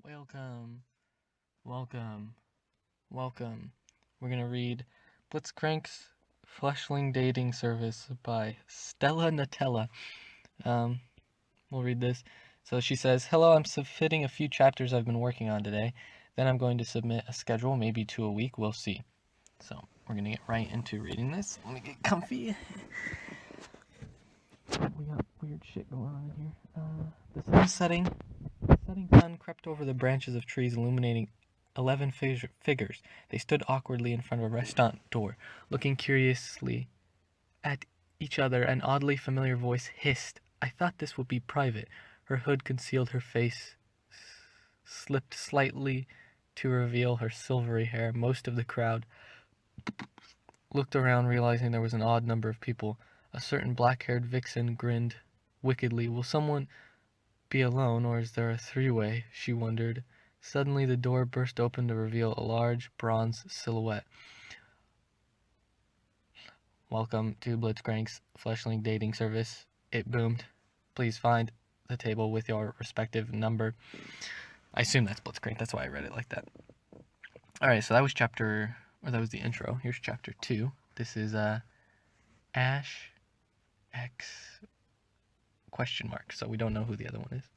Welcome, welcome, welcome. We're gonna read Blitzcrank's Fleshling Dating Service by StellaNutella. Um, we'll read this. So she says, "Hello, I'm submitting a few chapters I've been working on today. Then I'm going to submit a schedule, maybe 2 a week. We'll see." So we're gonna get right into reading this. Let me get comfy. We got weird shit going on in here. The sun's setting. The setting sun crept over the branches of trees, illuminating 11 figures. They stood awkwardly in front of a restaurant door, looking curiously at each other. An oddly familiar voice hissed, "I thought this would be private." Her hood concealed her face, slipped slightly to reveal her silvery hair. Most of the crowd looked around, realizing there was an odd number of people. A certain black-haired vixen grinned wickedly. "Will someone be alone, or is there a three-way?" she wondered. Suddenly the door burst open to reveal a large bronze silhouette. "Welcome to Blitzcrank's Fleshling Dating Service," it boomed. "Please find the table with your respective number." I assume that's Blitzcrank, that's why I read it like that. Alright, so that was the intro. Here's chapter 2. This is Ash X question mark, so we don't know who the other one is.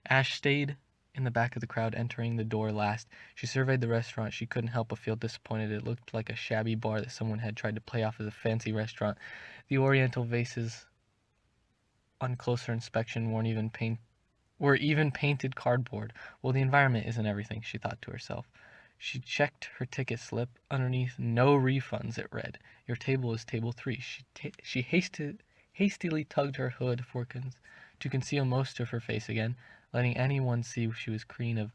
Ash stayed in the back of the crowd, entering the door last. She surveyed the restaurant. She couldn't help but feel disappointed. It looked like a shabby bar that someone had tried to play off as a fancy restaurant. The oriental vases, on closer inspection, were even painted cardboard. Well, the environment isn't everything, she thought to herself. She checked her ticket slip. Underneath, "No refunds," it read. "Your table is table 3. She hastily tugged her hood to conceal most of her face again. Letting anyone see she was queen of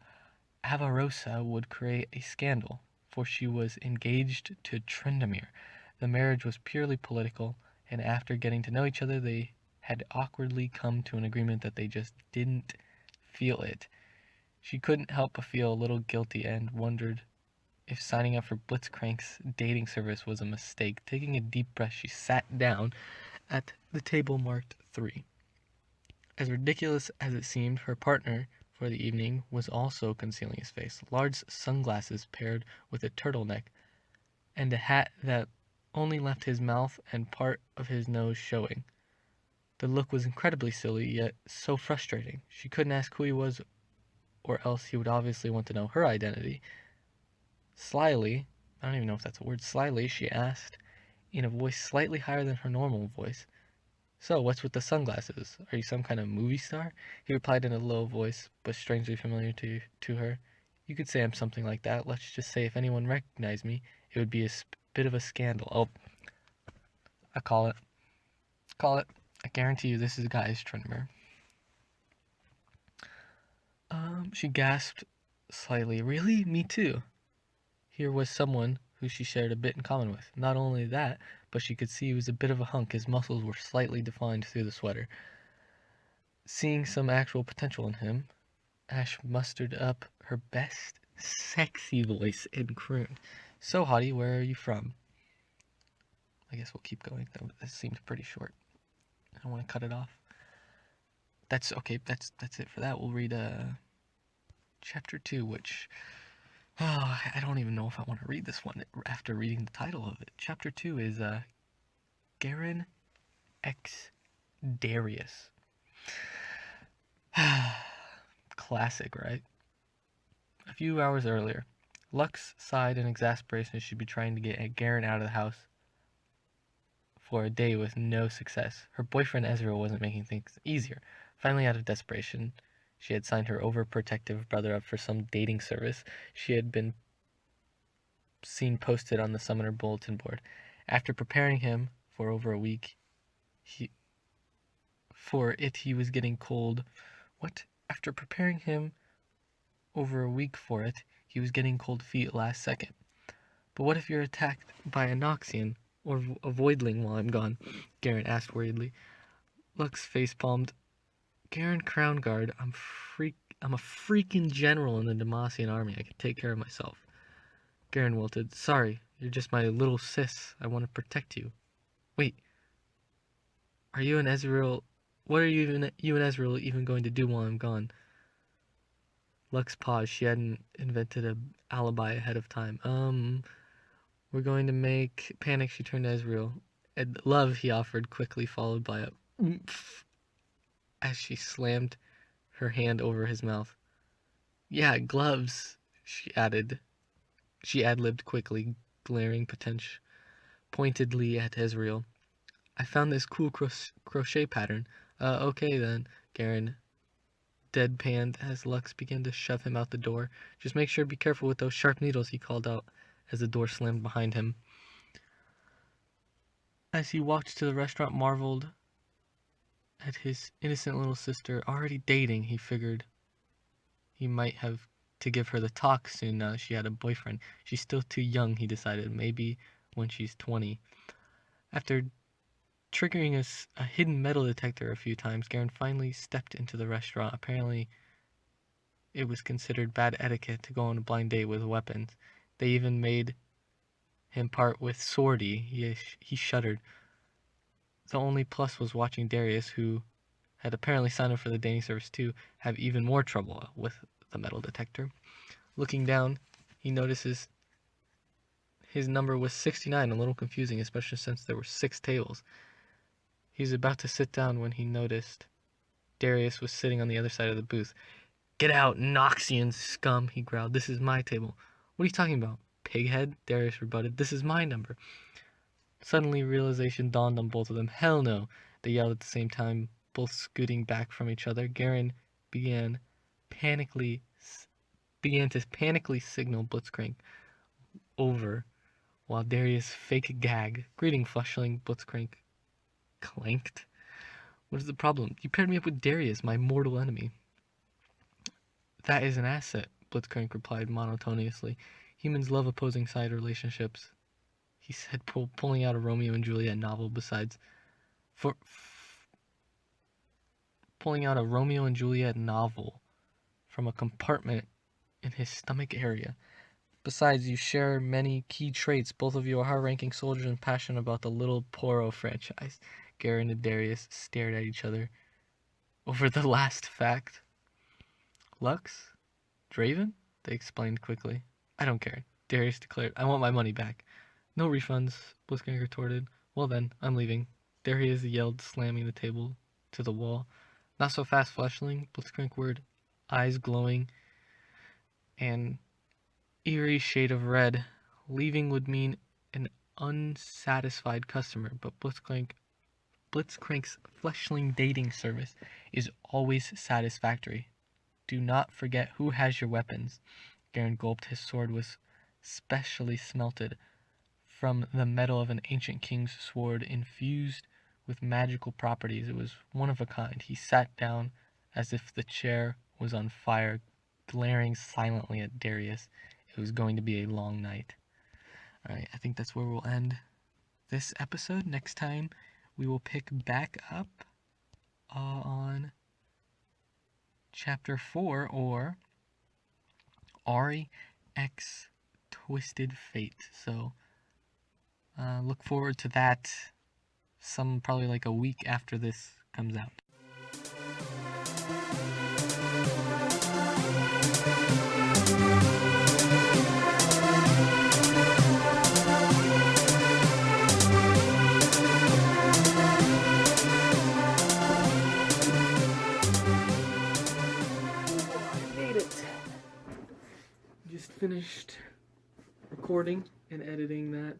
Avarosa would create a scandal, for she was engaged to Tryndamere. The marriage was purely political, and after getting to know each other, they had awkwardly come to an agreement that they just didn't feel it. She couldn't help but feel a little guilty and wondered if signing up for Blitzcrank's dating service was a mistake. Taking a deep breath, she sat down at the table marked 3. As ridiculous as it seemed, her partner for the evening was also concealing his face. Large sunglasses paired with a turtleneck, and a hat that only left his mouth and part of his nose showing. The look was incredibly silly, yet so frustrating. She couldn't ask who he was, or else he would obviously want to know her identity. Slyly, I don't even know if that's a word, slyly, she asked, in a voice slightly higher than her normal voice, "So, what's with the sunglasses? Are you some kind of movie star?" He replied in a low voice, but strangely familiar to her, "You could say I'm something like that. Let's just say if anyone recognized me, it would be a bit of a scandal." Oh, I call it. Call it. I guarantee you this is a guy's Tryndamere. She gasped slightly. "Really? Me too." Here was someone who she shared a bit in common with. Not only that, but she could see he was a bit of a hunk. His muscles were slightly defined through the sweater. Seeing some actual potential in him, Ash mustered up her best sexy voice and crooned, "So, hottie, where are you from?" I guess we'll keep going. That seemed pretty short. I don't want to cut it off. That's okay. That's it for that. We'll read chapter 2, which I don't even know if I want to read this one after reading the title of it. Chapter 2 is Garen X Darius. Classic, right? A few hours earlier, Lux sighed in exasperation as she'd be trying to get Garen out of the house for a day with no success. Her boyfriend Ezra wasn't making things easier. Finally, out of desperation, she had signed her overprotective brother up for some dating service she had been seen posted on the Summoner bulletin board. After preparing him for over a week, he was getting cold. What? After preparing him over a week for it, he was getting cold feet last second. "But what if you're attacked by a Noxian or a Voidling while I'm gone?" Garen asked worriedly. Lux face palmed. "Garen Crownguard, I'm a freaking general in the Demacian army. I can take care of myself." Garen wilted. "Sorry, you're just my little sis. I want to protect you." "Wait, are you and Ezreal? What are you and Ezreal even going to do while I'm gone?" Lux paused. She hadn't invented an alibi ahead of time. We're going to make... Panic, she turned to Ezreal. And love, he offered, quickly followed by a oomph as she slammed her hand over his mouth. Yeah, gloves, she added. She ad-libbed quickly, glaring pointedly at Ezreal. I found this cool crochet pattern. Okay then, Garen deadpanned as Lux began to shove him out the door. Just make sure to be careful with those sharp needles, he called out as the door slammed behind him. As he walked to the restaurant, marveled at his innocent little sister already dating. He figured he might have to give her the talk soon now that she had a boyfriend. She's still too young, he decided. Maybe when she's 20. After triggering a hidden metal detector a few times, Garen finally stepped into the restaurant. Apparently, it was considered bad etiquette to go on a blind date with weapons. They even made him part with Swordy. He shuddered. The only plus was watching Darius, who had apparently signed up for the dating service too, have even more trouble with the metal detector. Looking down, he notices his number was 69, a little confusing, especially since there were 6 tables. He was about to sit down when he noticed Darius was sitting on the other side of the booth. Get out, Noxian scum, he growled. This is my table. What are you talking about, pighead? Darius rebutted. This is my number. Suddenly, realization dawned on both of them. Hell no, they yelled at the same time, both scooting back from each other. Garen began to panically signal Blitzcrank over, while Darius fake gag. Greeting, Fleshling, Blitzcrank clanked. What is the problem? You paired me up with Darius, my mortal enemy. That is an asset, Blitzcrank replied monotonously. Humans love opposing side relationships, he said, pulling out a Romeo and Juliet novel pulling out a Romeo and Juliet novel from a compartment in his stomach area. Besides, you share many key traits. Both of you are high-ranking soldiers and passionate about the Little Poro franchise. Garen and Darius stared at each other over the last fact. Lux? Draven? They explained quickly. I don't care, Darius declared. I want my money back. No refunds, Blitzcrank retorted. Well then, I'm leaving. Darius yelled, slamming the table to the wall. Not so fast, Fleshling, Blitzcrank whirred, eyes glowing an eerie shade of red. Leaving would mean an unsatisfied customer, but Blitzcrank's Fleshling dating service is always satisfactory. Do not forget who has your weapons. Garen gulped. His sword was specially smelted from the metal of an ancient king's sword, infused with magical properties. It was one of a kind. He sat down as if the chair was on fire, glaring silently at Darius. It was going to be a long night. Alright, I think that's where we'll end this episode. Next time, we will pick back up on Chapter 4, or Ari X Twisted Fate. So, look forward to that probably like a week after this comes out. Just finished recording and editing that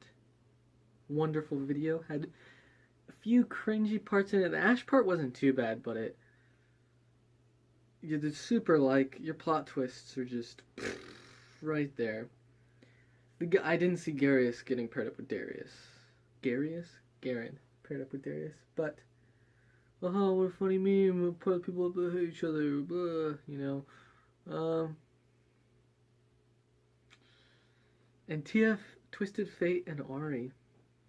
wonderful video. Had a few cringy parts in it. The Ash part wasn't too bad, but the super, like, your plot twists are just right there. I didn't see Darius getting paired up with Darius. Garen paired up with Darius, but oh, what a funny meme. We'll put people up to hate each other, blah, you know. And TF, Twisted Fate, and Ari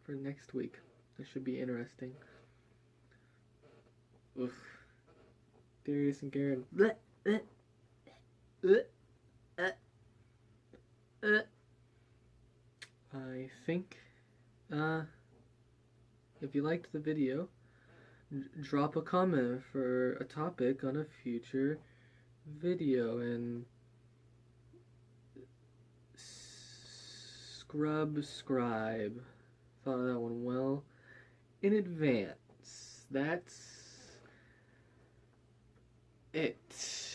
for next week. That should be interesting. Oof. Darius and Garen. I think, if you liked the video, drop a comment for a topic on a future video, and Scrub Scribe. Thought of that one well in advance. That's it.